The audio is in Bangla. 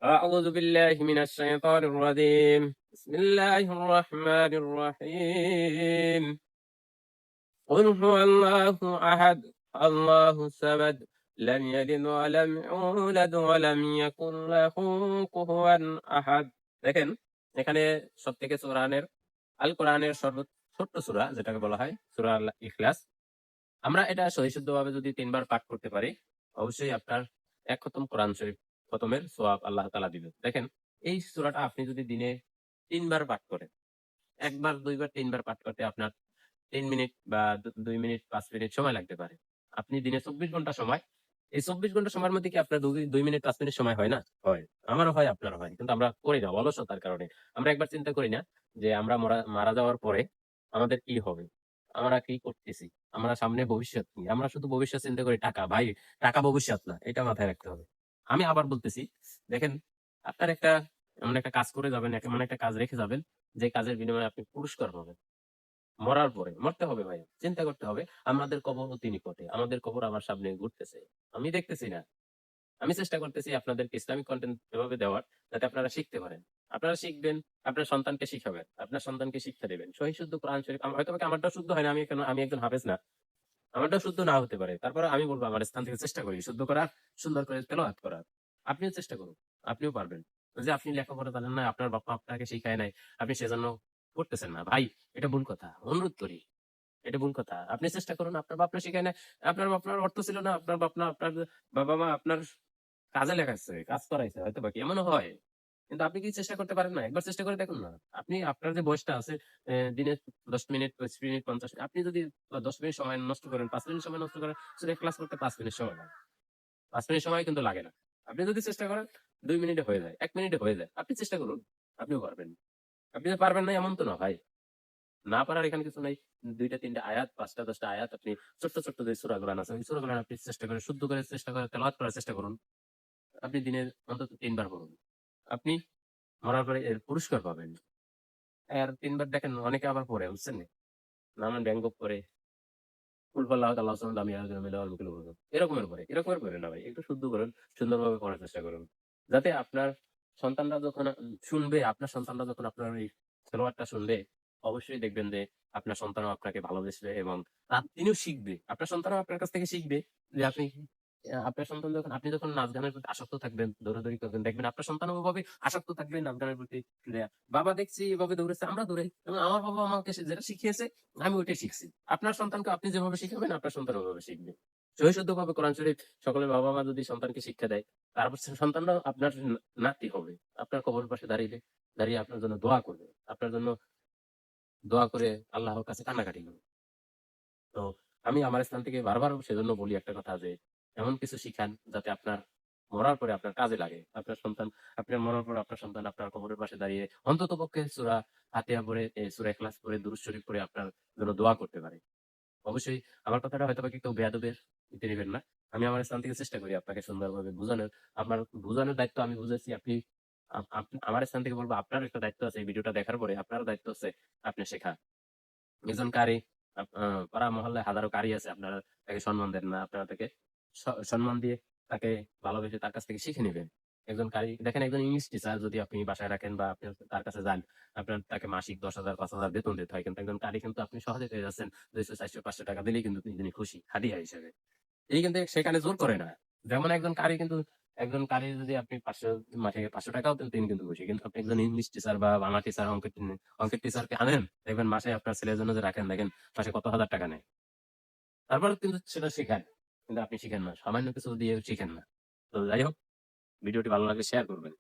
أعوذ بالله من الشيطان الرجيم بسم الله الرحمن الرحيم قل هو الله أحد الله الصمد لم يلد ولم يولد ولم يكن له كفوا أحد। দেখেন এখানে সবথেকে আল কোরআনের ছোট্ট সূরা যেটাকে বলা হয় সূরা আল ইখলাস। আমরা এটা সহিশুদ্ধভাবে যদি ৩ বার পাঠ করতে পারি, অবশ্যই আপনার এক খতম কোরআন শরীফ খতমের সওয়াব আল্লাহ তাআলা দিবেন। দেখেন এই সূরাটা আপনি যদি দিনে ৩ বার পাঠ করেন, ১ বার, ২ বার, ৩ বার পাঠ করতে আপনার ৩ মিনিট বা ২ মিনিট ৫ মিনিট সময় লাগতে পারে। আপনি দিনে ২৪ ঘন্টা সময়, এই ২৪ ঘন্টা সময়ের মধ্যে কি আপনার ২ মিনিট ৫ মিনিট সময় হয় না? হয়। আমারও হয়, আপনারও হয়। কিন্তু আমরা করি না অলসতার কারণে। আমরা একবার চিন্তা করি না যে আমরা মারা যাওয়ার পরে আমাদের কি হবে? আমরা কি করতেছি? আমরা সামনে ভবিষ্যৎ কি? আমরা শুধু ভবিষ্যৎ চিন্তা করি টাকা। ভাই, টাকা ভবিষ্যৎ না। এটা মাথায় রাখতে হবে। আমি আবার বলতেছি, দেখেন আপনার এমন একটা কাজ করে যাবেন, এমন একটা কাজ রেখে যাবেন, যে কাজের বিনিময়ে আপনি পুরস্কার পাবেন। মরার পরে, মরতে হবে ভাই। চিন্তা করতে হবে আমাদের কবর অতি নিকটে। আমাদের কবর আমার সামনে ঘুরতেছে। আমি দেখতেছি না। আমি চেষ্টা করতেছি আপনাদেরকে ইসলামিক কনটেন্ট এভাবে দেওয়ার, যাতে আপনারা শিখতে পারেন। আপনারা শিখবেন, আপনার সন্তানকে শিখাবেন, আপনার সন্তানকে শিক্ষা দিবেন। সহিশুদ্ধ কোরআন শরীফ হয়তোবা কি আমারটাও শুদ্ধ হয় না, আমি একজন হাফেজ না। আমারটাও শুদ্ধ নাও হতে পারে। তারপরেও আমি বলব আমার স্থান থেকে চেষ্টা করি শুদ্ধ করার, সুন্দর করে তেলাওয়াত করার। আপনিও চেষ্টা করুন। আপনিও পারবেন। ওই যে আপনি লেখাপড়া জানেন না, আপনার বাপ-মা আপনাকে শিখায় নাই, আপনি সেজন্য করতেছেন না। ভাই, এটা ভুল কথা। অনুরোধ করি। এটা ভুল কথা। আপনি চেষ্টা করুন। আপনার বাপ-মা শিখায় নাই, আপনার বাপ-মার অর্থ ছিল না, আপনার আপনার বাবা-মা আপনার কাজে লাগাচ্ছে, কাজ করাইছে হয়তোবা কি এমনও হয়। কিন্তু আপনি কি চেষ্টা করতে পারেন না? একবার চেষ্টা করে দেখুন না। আপনি আপনার যে বয়সটা আছে, দিনে ১০ মিনিট, ২৫ মিনিট, ৫০ মিনিট, আপনি যদি ১০ মিনিট সময় নষ্ট করেন, ৫ মিনিট সময় নষ্ট করেন, সূরা ইখলাস করতে ৫ মিনিট সময় লাগে। ৫ মিনিট সময় কিন্তু লাগে না। আপনি যদি চেষ্টা করেন ২ মিনিটে হয়ে যায়, ১ মিনিটে হয়ে যায়। আপনি চেষ্টা করুন। আপনিও পারবেন। আপনি যে পারবেন না এমন তো না ভাই। না পারার এখানে কিছু নাই। ২ টা ৩ টা আয়াত, ৫ টা 10 টা আয়াত, আপনি ছোট্ট যে সূরাগুলো আছে, ওই সূরাগুলো আপনি চেষ্টা করে শুদ্ধ করে চেষ্টা করে তেলাওয়াত করার চেষ্টা করুন। আপনি দিনে অন্তত ৩ বার পড়ুন। আপনি মরার পরে এর পুরস্কার পাবেন। আর ৩ বার দেখেন অনেকে আবার পড়ে, বুঝছেন? নানান ব্যঙ্গ করে, এরকমের পড়ে না ভাই। একটু শুদ্ধ করুন, সুন্দরভাবে পড়ার চেষ্টা করুন। যাতে আপনার সন্তানরা যখন শুনবে, আপনার সন্তানরা যখন আপনার এই তেলাওয়াতটা শুনবে, অবশ্যই দেখবেন যে আপনার সন্তানও আপনাকে ভালোবাসবে এবং তিনিও শিখবে। আপনার সন্তানও আপনার কাছ থেকে শিখবে যে আপনার সন্তান আপনি যখন নাচ গানের প্রতি আসক্ত থাকবেন, দৌড়াদৌড়ি করবেন, দেখবেন আপনার সন্তানও ওভাবে আসক্ত থাকবে নাচ গানের প্রতি। যে বাবা দেখছি এভাবে দৌড়েছে, আমরা দৌড়াই। এবং আমার বাবা আমাকে যেটা শিখিয়েছে আমি ওইটাই শিখছি। আপনার সন্তানকে আপনি যেভাবে শিখাবেন আপনার সন্তান ওভাবে শিখবে। সহিশুদ্ধভাবে কোরআন শরীফ সকলের বাবা-মা যদি সন্তানকে শিক্ষা দেয়, তারপর সে সন্তানরাও আপনার নাতি হবে। আপনার কবরের পাশে দাঁড়িয়ে আপনার জন্য দোয়া করবে। আপনার জন্য দোয়া করে আল্লাহর কাছে কান্নাকাটি করবে। তো আমি আমার স্থান থেকে বারবার সেজন্য বলি একটা কথা যে, এমন কিছু শিখান যাতে আপনার মরার পরে আপনার কাজে লাগে। আপনার মরার পর আপনার সন্তান আপনার কবরের পাশে দাঁড়িয়ে অন্ততপক্ষে সূরা ফাতিহা পড়ে, সূরা ইখলাস পড়ে, দুরূদ শরীফ পড়ে আপনার জন্য দোয়া করতে পারে। অবশ্যই আমার কথাটা হয়তোবা কেউ বেয়াদবের নিতে নিবেন না। আমি আমার স্থান থেকে চেষ্টা করি আপনাকে সুন্দরভাবে বুঝানোর। আপনার বুঝানোর দায়িত্ব আমি বুঝেছি। আপনি আমার স্থান থেকে বলব আপনার একটা দায়িত্ব আছে, এই ভিডিওটা দেখার পরে আপনারও দায়িত্ব হচ্ছে আপনি শেখা। একজন কারি, আপ আ পাড়া মহল্লায় হাজারো কারি আছে। আপনারা তাকে সম্মান দেন না। আপনারা তাকে সম্মান দিয়ে তাকে ভালোবেসে তার কাছ থেকে শিখে নিবেন। একজন কারি দেখেন, একজন ইংলিশ টিচার যদি আপনি বাসায় রাখেন বা আপনি তার কাছে যান, আপনার তাকে মাসিক ১০,০০০ ৫,০০০ বেতন দিতে হয়। কিন্তু একজন কারি কিন্তু আপনি সহজে পেয়ে যাচ্ছেন। ২০০, ৪০০, ৫০০ টাকা দিলেই কিন্তু তিনি খুশি হাদিয়া হিসেবে। এই কিন্তু সেখানে জোর করে না। যেমন একজন কারি যদি আপনি ৫০০ মাসে ৳৫০০ টাকাও দেন, তিনি কিন্তু খুশি। কিন্তু আপনি একজন ইংলিশ টিচার বা বাংলা টিচার, অঙ্কের টিচারকে আনেন, দেখবেন মাসে আপনার ছেলের জন্য যে রাখেন, দেখেন মাসে কত হাজার টাকা নেয়। তারপরেও কিন্তু সেটা শেখান। কিন্তু আপনি শিখেন না। সামান্য কিছু দিয়ে শিখেন না। তো যাই হোক, ভিডিওটি ভালো লাগলে শেয়ার করবেন।